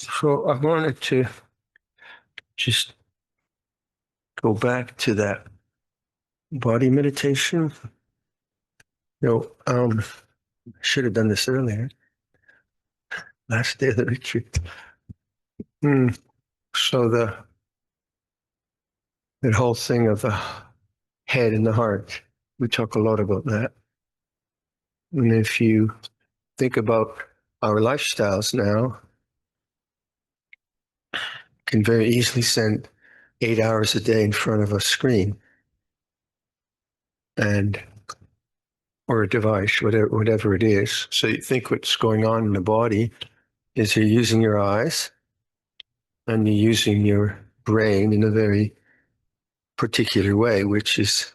So I wanted to just go back to that body meditation. I should have done this earlier, last day of the retreat. So that whole thing of the head and the heart, we talk a lot about that. And if you think about our lifestyles now, can very easily spend 8 hours a day in front of a screen and or a device, whatever it is. So you think what's going on in the body is you're using your eyes and you're using your brain in a very particular way, which is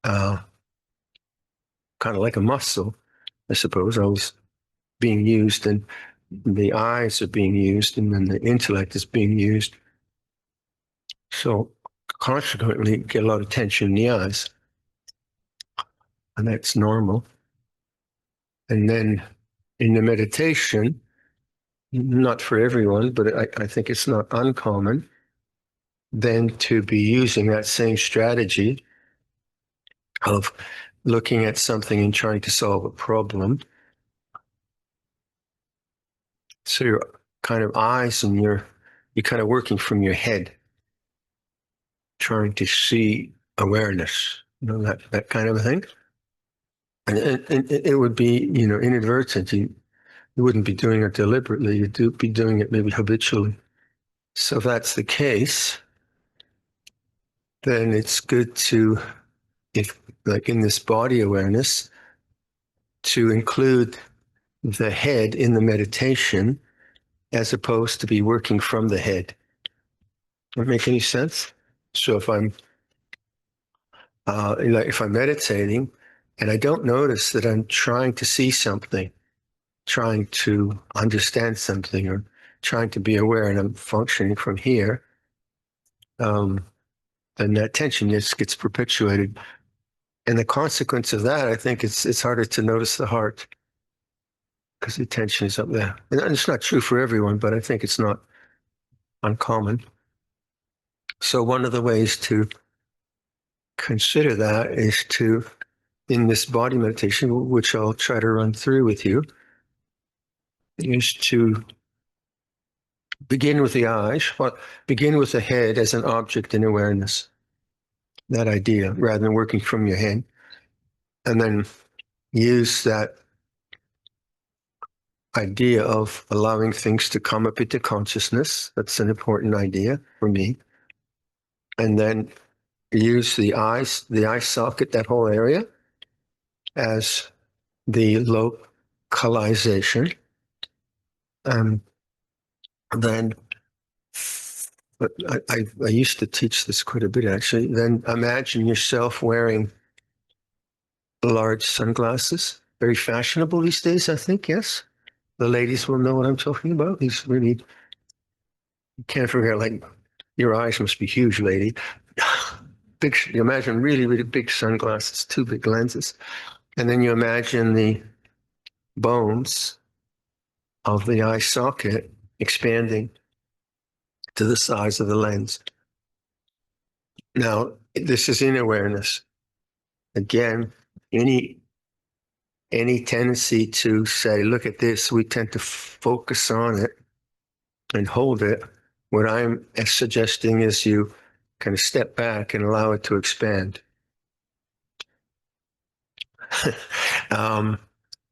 kind of like a muscle, I suppose, always being used, and the eyes are being used, and then the intellect is being used. So consequently, you get a lot of tension in the eyes, and that's normal. And then in the meditation, not for everyone, but I think it's not uncommon, then to be using that same strategy of looking at something and trying to solve a problem. So your kind of eyes and you're kind of working from your head, trying to see awareness, that kind of a thing. And it would be, inadvertent. You wouldn't be doing it deliberately. You'd be doing it maybe habitually. So if that's the case, then it's good to, if like in this body awareness, to include the head in the meditation as opposed to be working from the head. Does that make any sense? So if I'm if I'm meditating and I don't notice that I'm trying to see something, trying to understand something, or trying to be aware, and I'm functioning from here, then that tension just gets perpetuated. And the consequence of that, I think, it's harder to notice the heart because the tension is up there. And it's not true for everyone, but I think it's not uncommon. So one of the ways to consider that is to, in this body meditation, which I'll try to run through with you, is to begin with the eyes, begin with the head as an object in awareness, that idea, rather than working from your head. And then use that idea of allowing things to come up into consciousness. That's an important idea for me. And then use the eye socket, that whole area, as the localization. And then, but I used to teach this quite a bit, actually. Then imagine yourself wearing large sunglasses, very fashionable these days, I think, yes? The ladies will know what I'm talking about. These really, you can't forget, like, your eyes must be huge, lady. Big, you imagine really, really big sunglasses, two big lenses. And then you imagine the bones of the eye socket expanding to the size of the lens. Now, this is in awareness. Again, any tendency to say, look at this, we tend to focus on it and hold it. What I'm suggesting is you kind of step back and allow it to expand.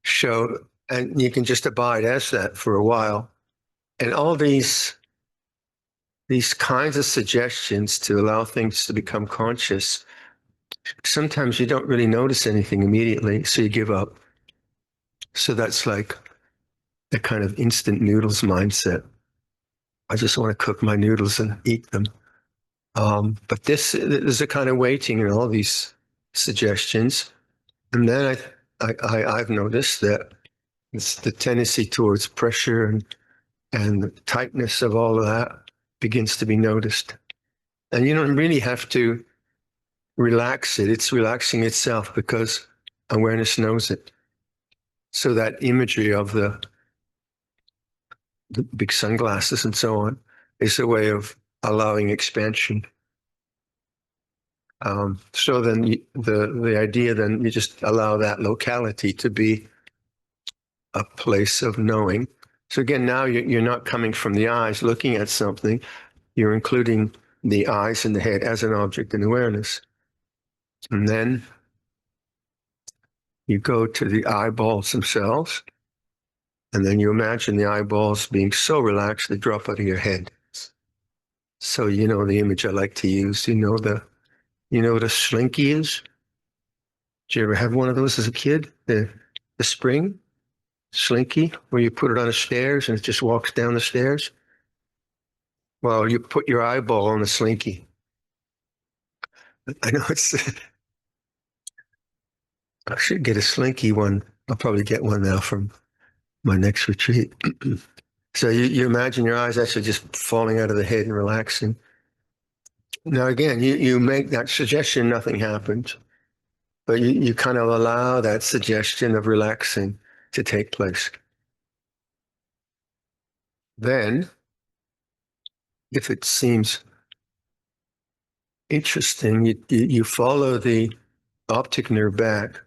So, and you can just abide as that for a while. And all these kinds of suggestions to allow things to become conscious, sometimes you don't really notice anything immediately, so you give up. So that's like a kind of instant noodles mindset. I just want to cook my noodles and eat them. But there's a kind of waiting in all these suggestions. And then I've noticed that it's the tendency towards pressure and the tightness of all of that begins to be noticed. And you don't really have to relax it. It's relaxing itself because awareness knows it. So that imagery of the the big sunglasses and so on, is a way of allowing expansion. So then the idea, then you just allow that locality to be a place of knowing. So again, now you're not coming from the eyes looking at something, you're including the eyes and the head as an object in awareness. And then you go to the eyeballs themselves, and then you imagine the eyeballs being so relaxed they drop out of your head. So you know the image I like to use. You know what a slinky is? Did you ever have one of those as a kid? The spring slinky, where you put it on the stairs and it just walks down the stairs? Well, you put your eyeball on the slinky. I know I should get a slinky one. I'll probably get one now from my next retreat. So you imagine your eyes actually just falling out of the head and relaxing. Now, again, you make that suggestion, nothing happens, but you kind of allow that suggestion of relaxing to take place. Then, if it seems interesting, you follow the optic nerve back.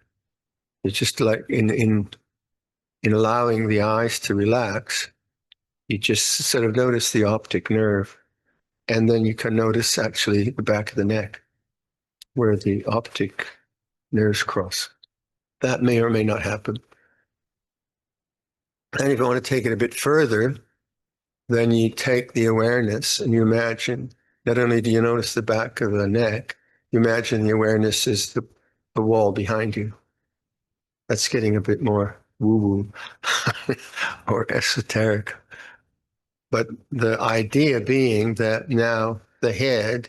It's just like in allowing the eyes to relax, you just sort of notice the optic nerve, and then you can notice actually the back of the neck where the optic nerves cross. That may or may not happen. And if you want to take it a bit further, then you take the awareness and you imagine, not only do you notice the back of the neck, you imagine the awareness is the wall behind you. That's getting a bit more woo-woo or esoteric. But the idea being that now the head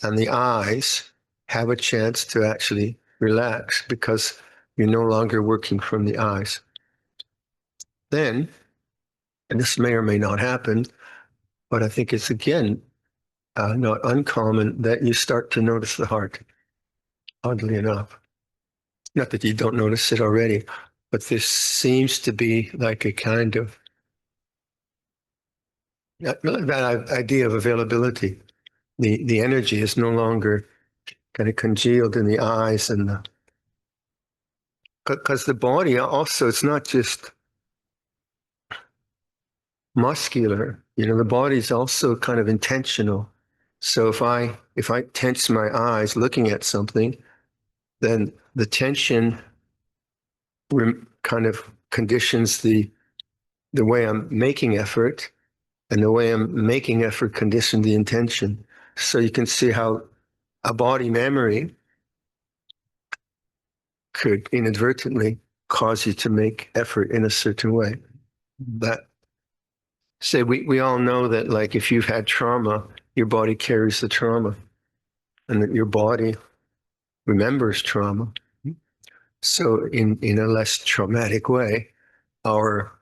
and the eyes have a chance to actually relax because you're no longer working from the eyes. Then, and this may or may not happen, but I think it's again not uncommon that you start to notice the heart, oddly enough. Not that you don't notice it already, but this seems to be like a kind of that idea of availability. The energy is no longer kind of congealed in the eyes and because the body also, it's not just muscular, the body's also kind of intentional. So if I tense my eyes looking at something, then the tension kind of conditions the way I'm making effort, and the way I'm making effort conditions the intention. So you can see how a body memory could inadvertently cause you to make effort in a certain way. That say we all know that, like, if you've had trauma, your body carries the trauma, and that your body remembers trauma. So in a less traumatic way, our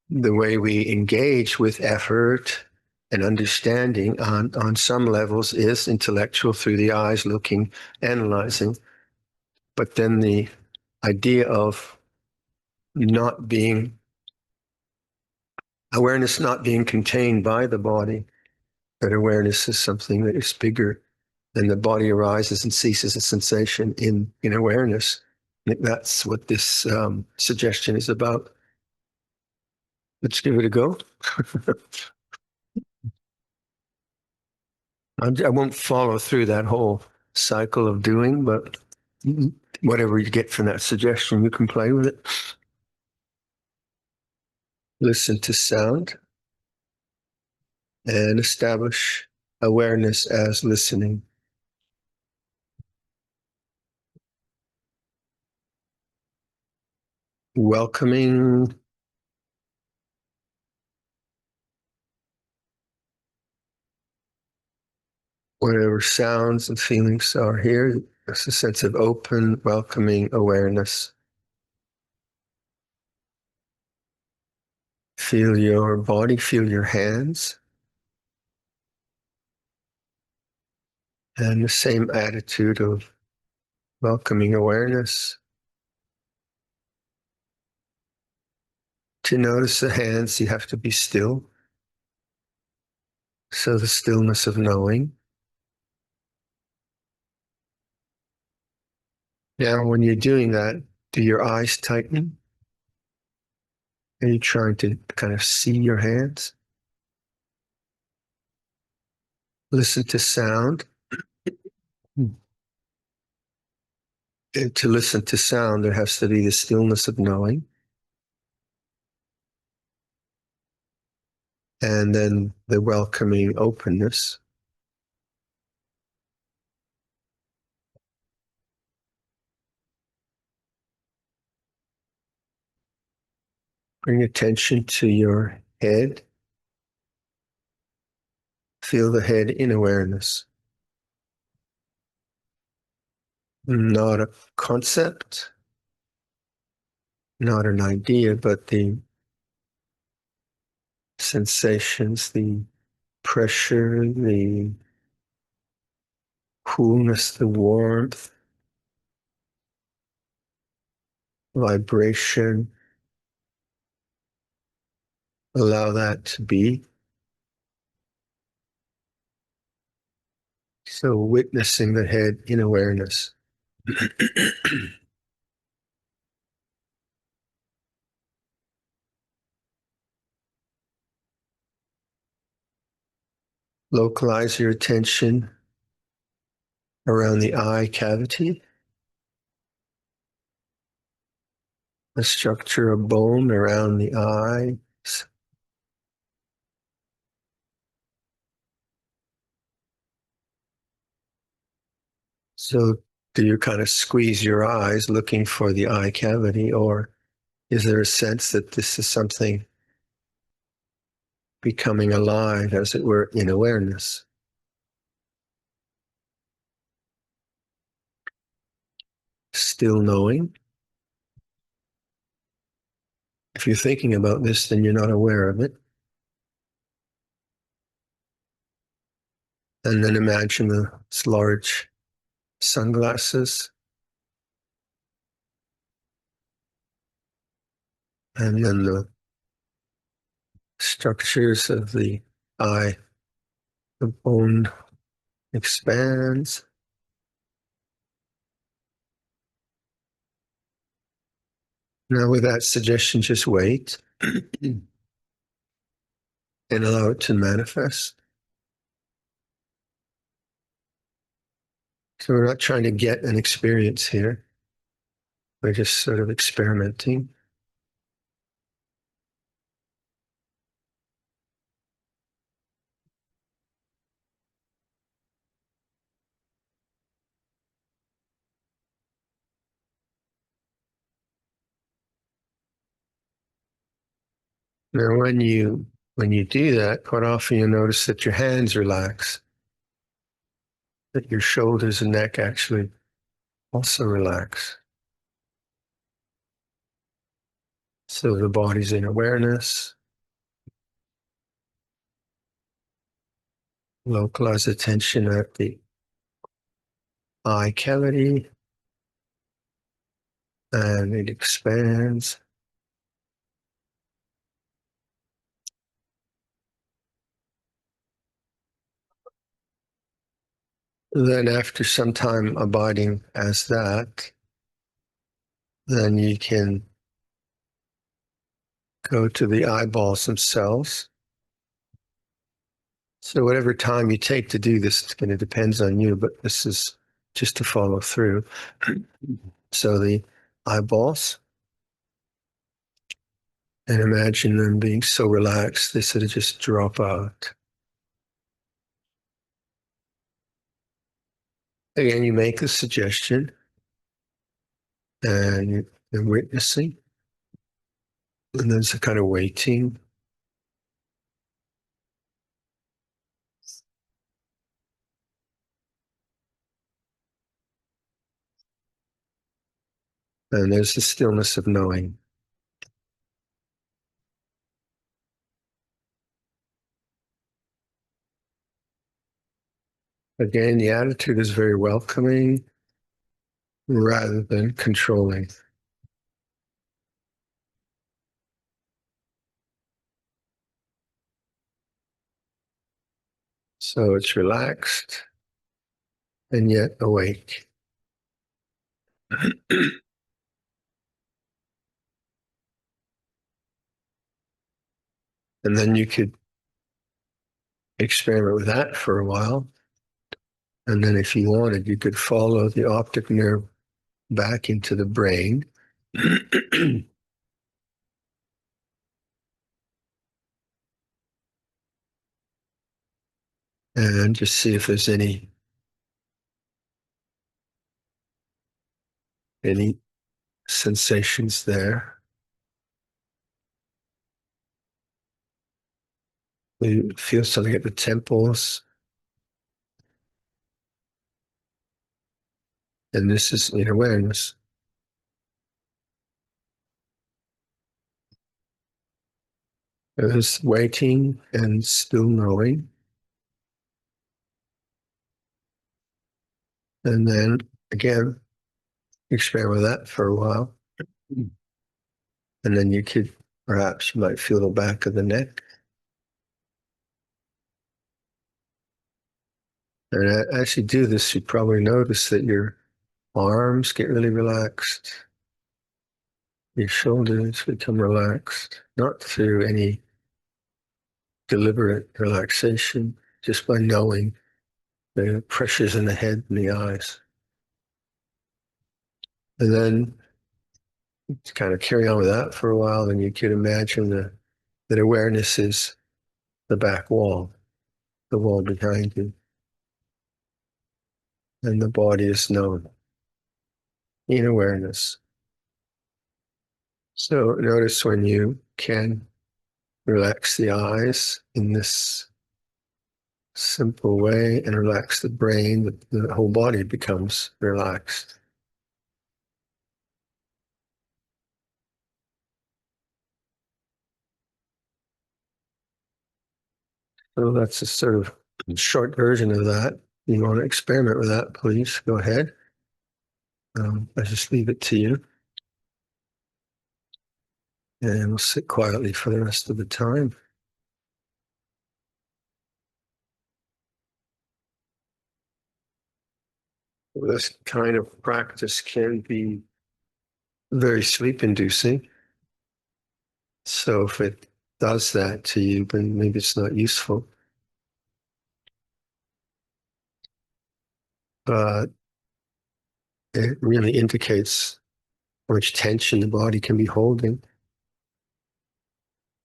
the way we engage with effort and understanding on some levels is intellectual, through the eyes, looking, analyzing. But then the idea of not being awareness, not being contained by the body, that awareness is something that is bigger than the body, arises and ceases as sensation in awareness. I think that's what this suggestion is about. Let's give it a go. I won't follow through that whole cycle of doing, but whatever you get from that suggestion, you can play with it. Listen to sound and establish awareness as listening. Welcoming whatever sounds and feelings are here. It's a sense of open, welcoming awareness. Feel your body, feel your hands. And the same attitude of welcoming awareness. To notice the hands, you have to be still. So the stillness of knowing. Now, when you're doing that, do your eyes tighten? Are you trying to kind of see your hands? Listen to sound. And to listen to sound, there has to be the stillness of knowing. And then the welcoming openness. Bring attention to your head. Feel the head in awareness. Not a concept, not an idea, but the sensations, the pressure, the coolness, the warmth, vibration. Allow that to be. So witnessing the head in awareness. Localize your attention around the eye cavity, the structure of bone around the eyes. So do you kind of squeeze your eyes looking for the eye cavity, or is there a sense that this is something becoming alive, as it were, in awareness? Still knowing. If you're thinking about this, then you're not aware of it. And then imagine those large sunglasses. And then the structures of the eye, the bone expands. Now, with that suggestion, just wait and allow it to manifest. So we're not trying to get an experience here. We're just sort of experimenting. Now, when you do that, quite often you'll notice that your hands relax, that your shoulders and neck actually also relax. So the body's in awareness. Localize attention at the eye cavity, and it expands. Then after some time abiding as that, then you can go to the eyeballs themselves. So whatever time you take to do this, it's going to depends on you, but this is just to follow through. So the eyeballs, and imagine them being so relaxed, they sort of just drop out. Again, you make the suggestion, and you're witnessing, and there's a kind of waiting. And there's the stillness of knowing. Again, the attitude is very welcoming rather than controlling. So it's relaxed and yet awake. And then you could experiment with that for a while. And then if you wanted, you could follow the optic nerve back into the brain. And just see if there's any sensations there. You feel something at the temples. And this is in awareness. There's waiting and still knowing. And then again, experiment with that for a while. And then you could, perhaps you might feel the back of the neck. And as you do this, you probably notice that your arms get really relaxed. Your shoulders become relaxed, not through any deliberate relaxation, just by knowing the pressures in the head and the eyes. And then to kind of carry on with that for a while, then you could imagine that awareness is the back wall, the wall behind you. And the body is known in awareness. So notice when you can relax the eyes in this simple way and relax the brain, the whole body becomes relaxed. So that's a sort of short version of that. You want to experiment with that, please go ahead. I just leave it to you. And we'll sit quietly for the rest of the time. This kind of practice can be very sleep-inducing. So if it does that to you, then maybe it's not useful. But it really indicates how much tension the body can be holding.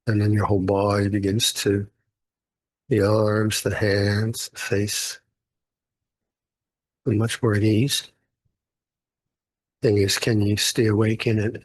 And then your whole body begins to, the arms, the hands, the face, be much more at ease. Thing is, can you stay awake in it?